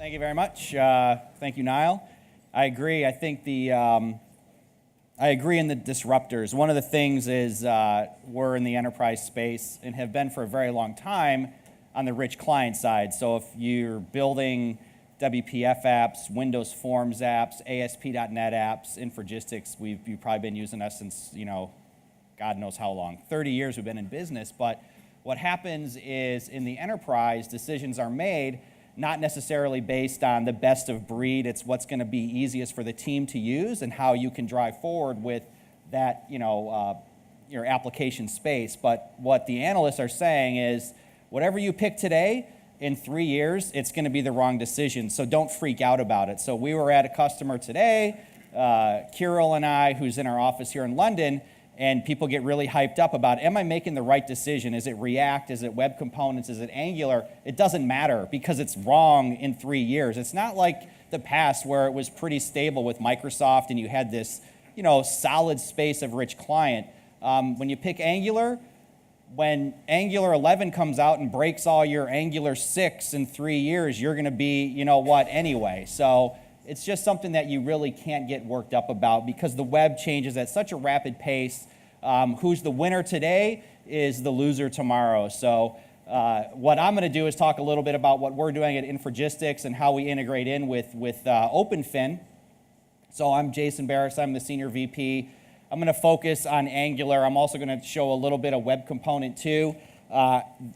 Thank you very much. Thank you, Niall. I agree. I think I agree in the disruptors. One of the things is we're in the enterprise space and have been for a very long time on the rich client side. So if you're building WPF apps, Windows Forms apps, ASP.NET apps, Infragistics, you've probably been using us since, God knows how long. 30 years we've been in business. But what happens is in the enterprise, decisions are made not necessarily based on the best of breed. It's what's going to be easiest for the team to use and how you can drive forward with that, your application space. But what the analysts are saying is whatever you pick today, in 3 years, it's going to be the wrong decision. So don't freak out about it. So we were at a customer today, Kirill and I, who's in our office here in London, and people get really hyped up about, am I making the right decision? Is it React? Is it Web Components? Is it Angular? It doesn't matter because it's wrong in 3 years. It's not like the past where it was pretty stable with Microsoft and you had this, solid space of rich client. When you pick Angular, when Angular 11 comes out and breaks all your Angular 6 in 3 years, you're going to be, anyway. So it's just something that you really can't get worked up about because the web changes at such a rapid pace. Who's the winner today is the loser tomorrow. So what I'm going to do is talk a little bit about what we're doing at Infragistics and how we integrate in with OpenFin. So I'm Jason Beres. I'm the Senior VP. I'm going to focus on Angular. I'm also going to show a little bit of Web Component too.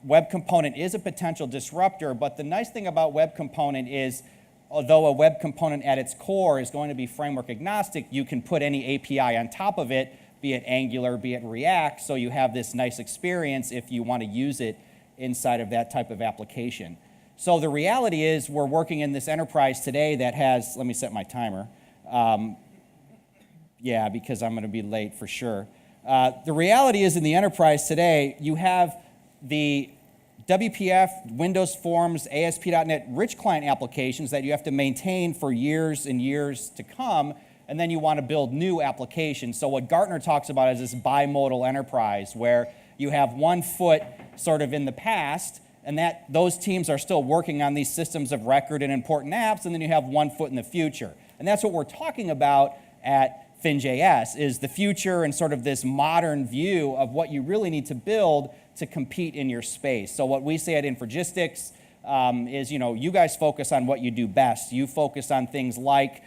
Web Component is a potential disruptor, but the nice thing about Web Component is although a web component at its core is going to be framework agnostic, you can put any API on top of it, be it Angular, be it React, so you have this nice experience if you want to use it inside of that type of application. So the reality is we're working in this enterprise today that has, let me set my timer, because I'm going to be late for sure. The reality is in the enterprise today, you have the WPF, Windows Forms, ASP.NET rich client applications that you have to maintain for years and years to come, and then you want to build new applications. So what Gartner talks about is this bimodal enterprise where you have one foot sort of in the past, and that those teams are still working on these systems of record and important apps, and then you have one foot in the future. And that's what we're talking about at Fin.js is the future and sort of this modern view of what you really need to build to compete in your space. So what we say at Infragistics is, you guys focus on what you do best. You focus on things like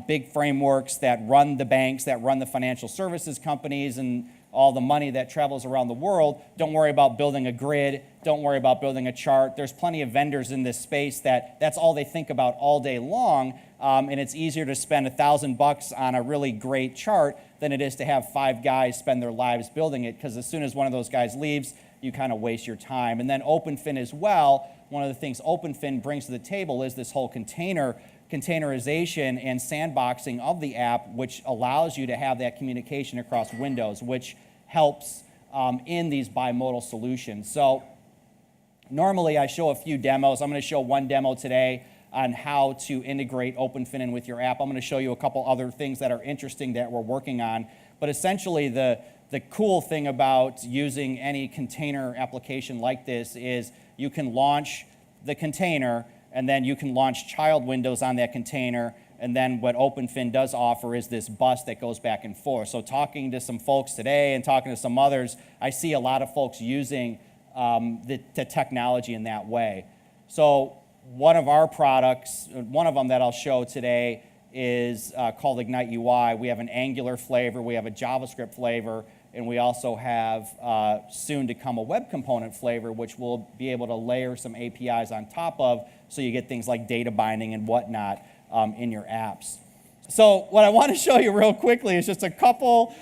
big frameworks that run the banks, that run the financial services companies, and all the money that travels around the world. Don't worry about building a grid. Don't worry about building a chart. There's plenty of vendors in this space that's all they think about all day long, and it's easier to spend $1,000 on a really great chart than it is to have 5 guys spend their lives building it, because as soon as one of those guys leaves, you kind of waste your time. And then OpenFin as well, one of the things OpenFin brings to the table is this whole containerization and sandboxing of the app, which allows you to have that communication across Windows, which helps in these bimodal solutions. So normally I show a few demos. I'm going to show one demo today on how to integrate OpenFin in with your app. I'm going to show you a couple other things that are interesting that we're working on. But essentially the cool thing about using any container application like this is you can launch the container and then you can launch child windows on that container. And then what OpenFin does offer is this bus that goes back and forth. So talking to some folks today and talking to some others, I see a lot of folks using the technology in that way. So one of our products, one of them that I'll show today is called Ignite UI. We have an Angular flavor, we have a JavaScript flavor, and we also have soon to come a web component flavor, which we'll be able to layer some APIs on top of, so you get things like data binding and whatnot in your apps. So what I want to show you real quickly is just a couple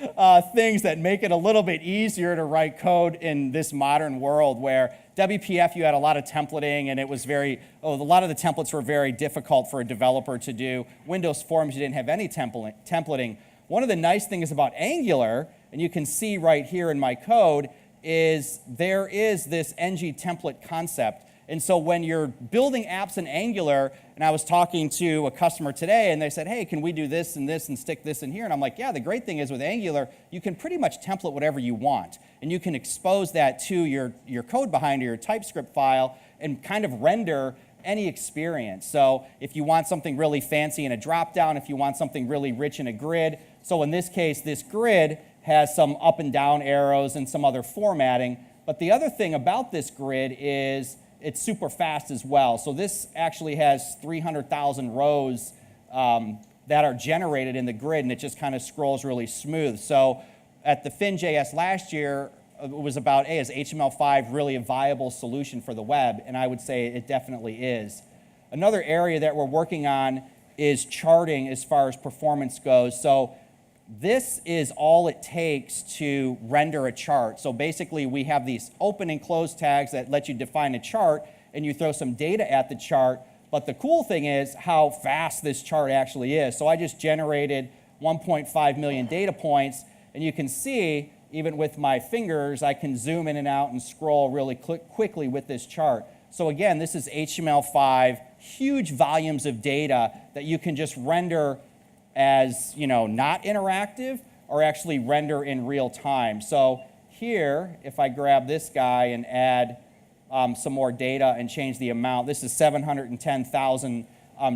things that make it a little bit easier to write code in this modern world where WPF, you had a lot of templating, and it was a lot of the templates were very difficult for a developer to do. Windows Forms, you didn't have any templating. One of the nice things about Angular, and you can see right here in my code, is there is this ng template concept. And so when you're building apps in Angular, and I was talking to a customer today, and they said, hey, can we do this and stick this in here? And I'm like, yeah, the great thing is with Angular, you can pretty much template whatever you want. And you can expose that to your code behind your TypeScript file and kind of render any experience. So if you want something really fancy in a drop-down, if you want something really rich in a grid. So in this case, this grid has some up and down arrows and some other formatting. But the other thing about this grid is it's super fast as well. So this actually has 300,000 rows that are generated in the grid, and it just kind of scrolls really smooth. So at the Fin.js last year, it was about, hey, is HTML5 really a viable solution for the web? And I would say it definitely is. Another area that we're working on is charting as far as performance goes. So this is all it takes to render a chart. So basically, we have these open and close tags that let you define a chart, and you throw some data at the chart. But the cool thing is how fast this chart actually is. So I just generated 1.5 million data points, and you can see, even with my fingers, I can zoom in and out and scroll really quickly with this chart. So again, this is HTML5, huge volumes of data that you can just render as, not interactive, or actually render in real time. So here, if I grab this guy and add some more data and change the amount, this is 710,000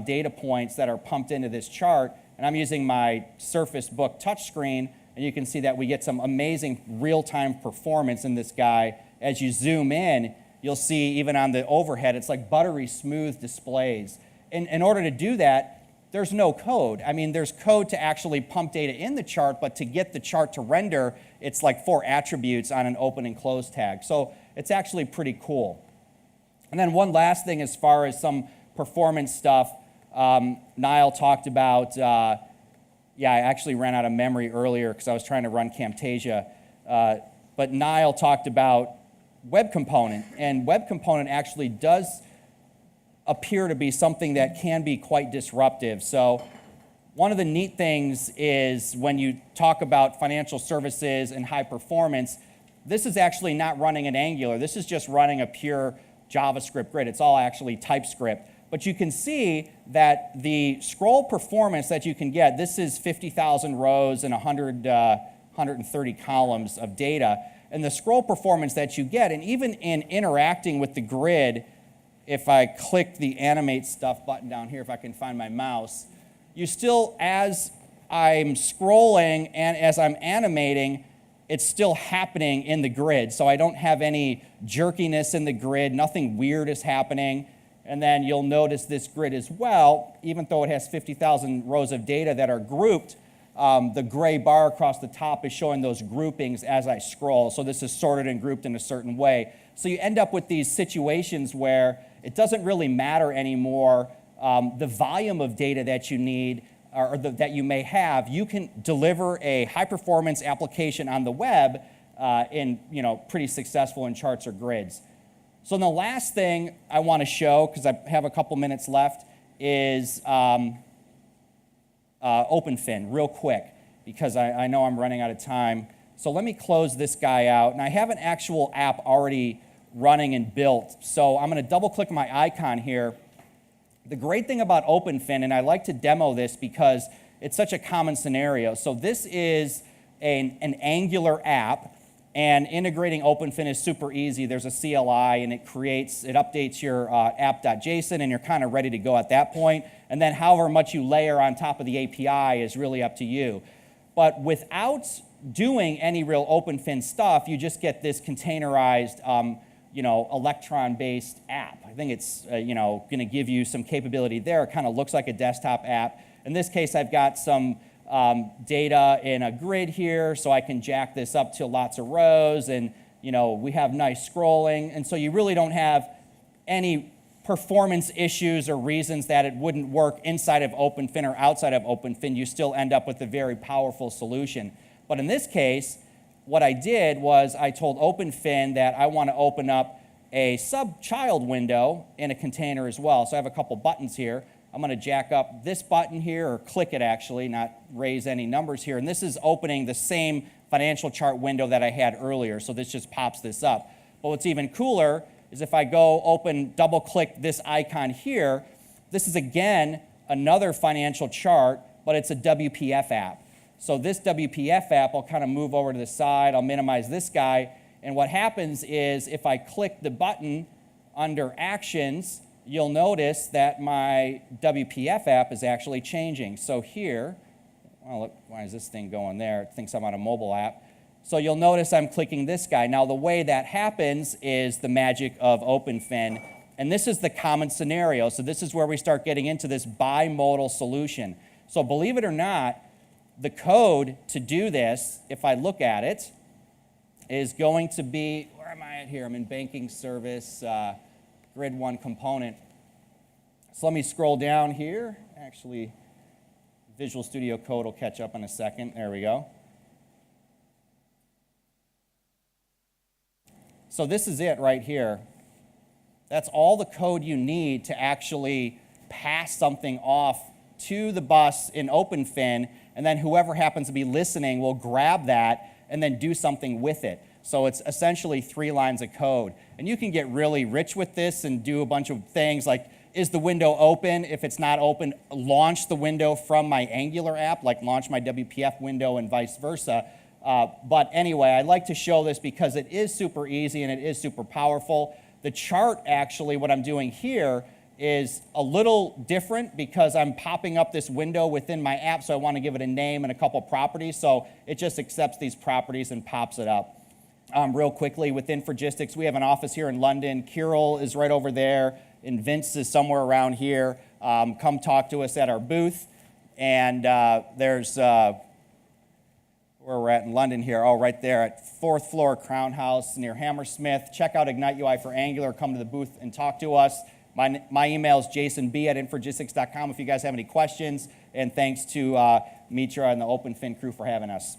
data points that are pumped into this chart, and I'm using my Surface Book touchscreen, and you can see that we get some amazing real-time performance in this guy. As you zoom in, you'll see even on the overhead, it's like buttery smooth displays. In order to do that, there's no code. I mean, there's code to actually pump data in the chart, but to get the chart to render, it's like 4 attributes on an open and close tag. So it's actually pretty cool. And then one last thing as far as some performance stuff, Niall talked about, I actually ran out of memory earlier because I was trying to run Camtasia, but Niall talked about Web Component, and Web Component actually does appear to be something that can be quite disruptive. So one of the neat things is when you talk about financial services and high performance, this is actually not running in Angular. This is just running a pure JavaScript grid. It's all actually TypeScript. But you can see that the scroll performance that you can get, this is 50,000 rows and 130 columns of data. And the scroll performance that you get, and even in interacting with the grid, if I click the animate stuff button down here, if I can find my mouse, you still, as I'm scrolling and as I'm animating, it's still happening in the grid. So I don't have any jerkiness in the grid, nothing weird is happening. And then you'll notice this grid as well, even though it has 50,000 rows of data that are grouped, the gray bar across the top is showing those groupings as I scroll. So this is sorted and grouped in a certain way. So you end up with these situations where it doesn't really matter anymore the volume of data that you need or that you may have. You can deliver a high-performance application on the web in pretty successful in charts or grids. So the last thing I want to show, because I have a couple minutes left, is OpenFin, real quick, because I know I'm running out of time. So let me close this guy out. And I have an actual app already running and built. So I'm going to double-click my icon here. The great thing about OpenFin, and I like to demo this because it's such a common scenario. So this is an Angular app. And integrating OpenFin is super easy. There's a CLI, and it updates your app.json, and you're kind of ready to go at that point. And then however much you layer on top of the API is really up to you. But without doing any real OpenFin stuff, you just get this containerized, Electron-based app. I think it's, going to give you some capability there. It kind of looks like a desktop app. In this case, I've got some data in a grid here, so I can jack this up to lots of rows, and we have nice scrolling, and so you really don't have any performance issues or reasons that it wouldn't work inside of OpenFin or outside of OpenFin. You still end up with a very powerful solution. But in this case, what I did was I told OpenFin that I want to open up a sub-child window in a container as well. So I have a couple buttons here. I'm going to jack up this button here, or click it actually, not raise any numbers here. And this is opening the same financial chart window that I had earlier. So this just pops this up. But what's even cooler is if I go double click this icon here, this is again another financial chart, but it's a WPF app. So this WPF app, I'll kind of move over to the side. I'll minimize this guy. And what happens is if I click the button under Actions, you'll notice that my WPF app is actually changing. So here, well, look, why is this thing going there? It thinks I'm on a mobile app. So you'll notice I'm clicking this guy. Now the way that happens is the magic of OpenFin, and this is the common scenario. So this is where we start getting into this bimodal solution. So believe it or not, the code to do this, if I look at it, is going to be, where am I at here? I'm in banking service, grid 1 component. So let me scroll down here. Actually, Visual Studio Code will catch up in a second. There we go. So this is it right here. That's all the code you need to actually pass something off to the bus in OpenFin, and then whoever happens to be listening will grab that and then do something with it. So it's essentially 3 lines of code. And you can get really rich with this and do a bunch of things like, is the window open? If it's not open, launch the window from my Angular app, like launch my WPF window and vice versa. But anyway, I like to show this because it is super easy and it is super powerful. The chart, actually, what I'm doing here is a little different because I'm popping up this window within my app, so I want to give it a name and a couple properties. So it just accepts these properties and pops it up. Real quickly, with Infragistics, we have an office here in London. Kirill is right over there, and Vince is somewhere around here. Come talk to us at our booth. And there's where we're at in London here, right there at 4th floor Crown House near Hammersmith. Check out Ignite UI for Angular. Come to the booth and talk to us. My email is jasonb@infragistics.com if you guys have any questions. And thanks to Mitra and the OpenFin crew for having us.